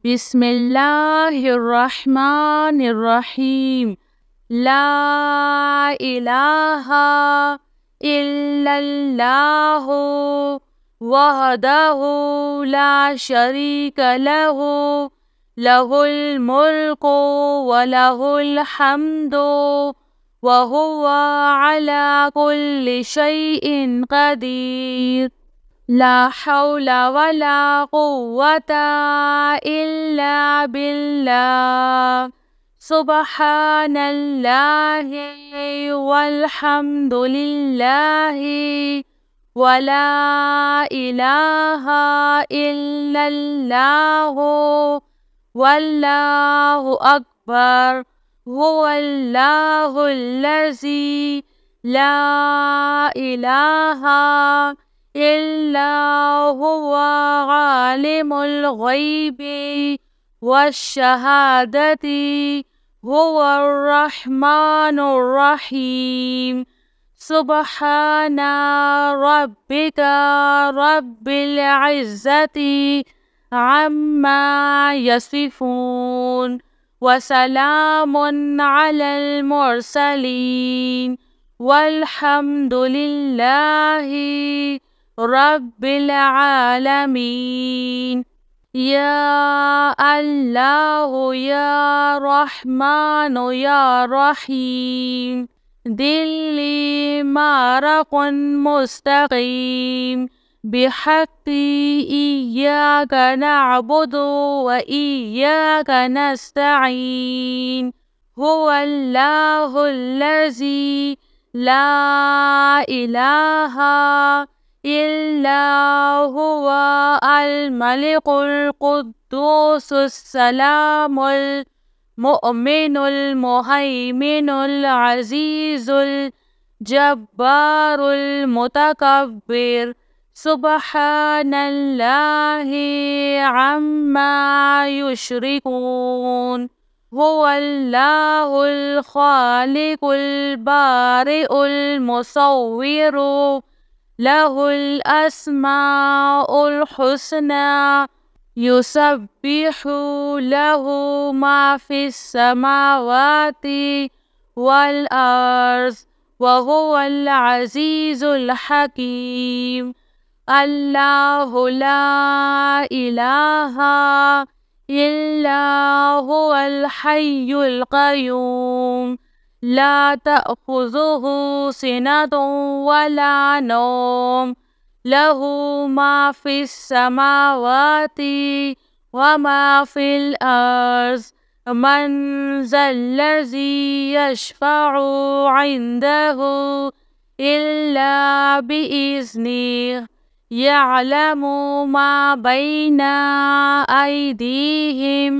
बिस्मिल्लाहिर्रहमानिर्रहीम। ला इलाहा इल्लल्लाहु वहदहु ला शरीक लहु लहुल मुल्कु व लहुल हम्दु व हुवा अला कुल्लि शैइन क़दीर। ला हौला वला कुव्वता इल्ला बिल्लाह। सुब्हानल्लाहि वल्हम्दुलिल्लाहि वला इलाहा इल्लल्लाहु वल्लाहु अकबर। हुवल्लाहुल्लज़ी ला इलाहा इल्ला हुवा आलिमुल ग़ैबि वश्शहादति हुवर रहमानुर्रहीम। सुब्हाना रब्बिका रब्बिल इज़्ज़ति अम्मा यसिफून वसलामुन अलल मुरसलीन वल्हम्दुलिल्लाहि रब्बिल आलमीन। या अल्लाहु या रहमानु या रहीम। दिल्ली मारकुन मुस्तकीम बिहक्की इय्याका नअबुदु व इय्याका नस्तईन। हुवल्लाहुल्लज़ी ला इलाहा इल्ला हुवा अल मलिकुल कुद्दूसुस सलामुल मुअमिनुल मुहैमिनुल अज़ीज़ुल जब्बारुल मुतकब्बिर। सुब्हानल्लाहि अम्मा युश्रिकून। हुवल्लाहुल खालिकुल बारिउल मुसव्विरु लहुल अस्माउल हुस्ना युसब्बिहु लहु मा फिस समावाति वल अर्ज़ व हुवल अज़ीज़ुल हकीम। अल्लाहु ला इलाहा इल्ला हुवल हय्युल क़य्यूम ला तअख़ुज़ुहु सिनतुन वला नौम लहु मा फिस समावाति व मा फिल अर्ज़। मन ज़ल्लज़ी यशफ़अु इंदहु इल्ला बिइज़्निहि यअलमु मा बैना अयदीहिम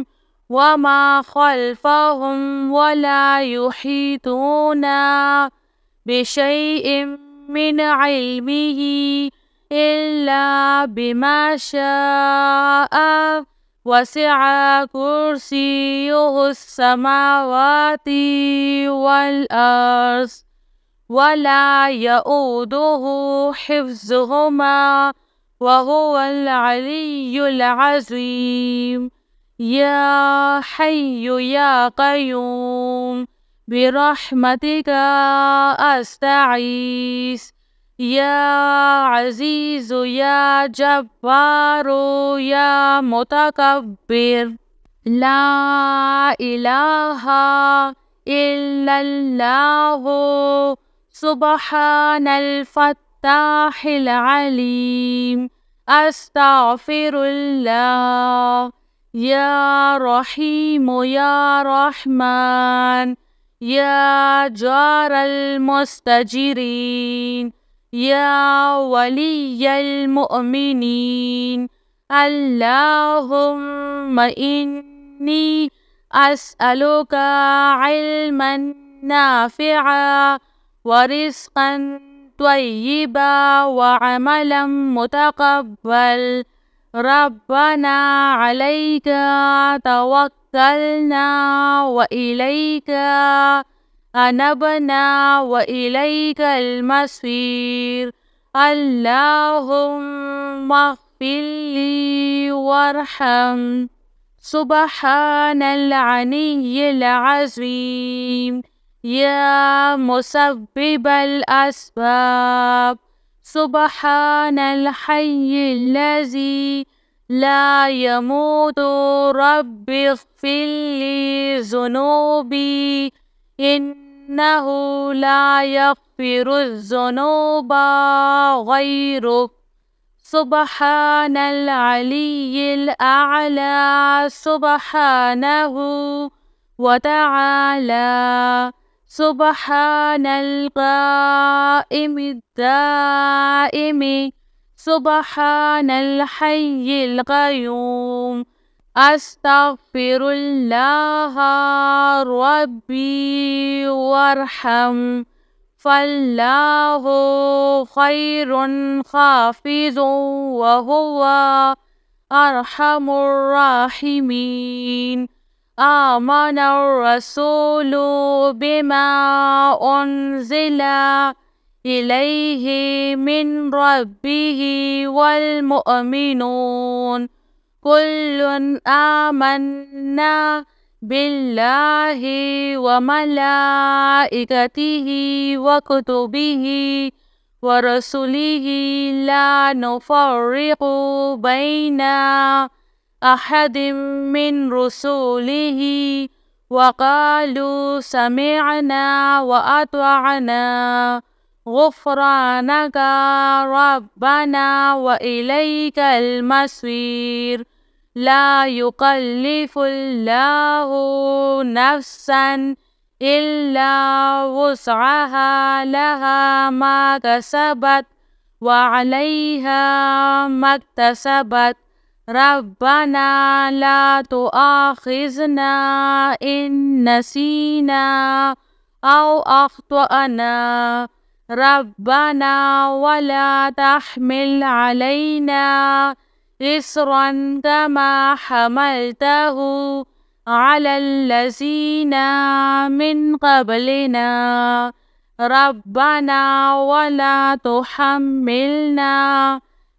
व मा ख़ल्फ़हुम वला युहीतूना बिशैइन मिन इल्मिही इल्ला बिमा शाअ वसिअ कुर्सियुहुस समावाति वल अर्ज़ वला यऊदुहु हिफ्ज़ुहुमा व हुवल अलिय्युल अज़ीम। या हय्यु या क़य्यूम बिरहमतिका अस्तगीस। या अज़ीज़ु या जब्बारु या मुतकब्बिर। ला इलाहा इल्लल्लाहु सुब्हानल फ़त्ताहिल अलीम। अस्तग़फ़िरुल्लाह। या रहीमु या रहमान या जारल मुस्तजिरीन या वलिय्यल मुअमिनीन। अल्लाहुम्मा इन्नी अस्अलुका इल्मन नाफ़िअ व रिज़्क़न त्वय्यिबा व अमलन मुतक़ब्बल। रब्बना अलैका तवक्कलना व इलैका अनबना व इलैकल मसीर। अल्लाहुम्मा फ़िल्ली वरहम। سبحان العلي العظيم. يا مسبب الأسباب، سبحان الحي الذي لا يموت. رب اغفر لي ذنوبي إنه لا يغفر الذنوب غيرك. سبحان العلي الأعلى سبحانه وتعالى. سبحان القائم الدائم، سبحان الحي القيوم. أستغفر الله ربي وارحم، فالله خير حافظ وهو أرحم الراحمين. آمن الرسول بما أنزل إليه من ربه والمؤمنون كل آمنا بالله وملائكته وكتبه ورسله لا نفرق بين أحد من رسله وقالوا سمعنا وأطعنا غفرانك ربنا وإليك المصير. لا يكلف الله نفسا إلا وسعها، لها ما كسبت وعليها ما اكتسبت. ربنا لا تؤاخذنا إن نسينا أو أخطأنا، ربنا ولا تحمل علينا إصرا كما حملته على الذين من قبلنا. ربنا ولا تحملنا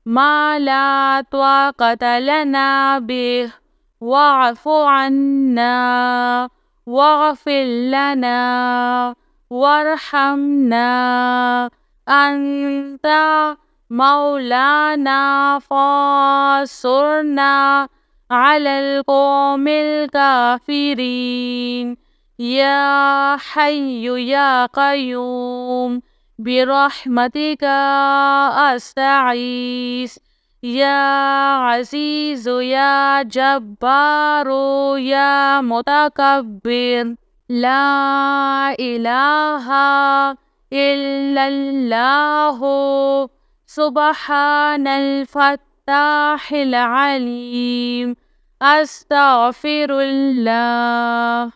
ما لا طاقة لنا به، واعف عنا واغفر لنا وارحمنا، أنت مولانا فانصرنا على القوم الكافرين. يا حي يا قيوم برحمتك أستغيث. يا عزيز يا جبار يا متكبر، لا إله إلا الله. سبحان الفتاح العليم. أستغفر الله.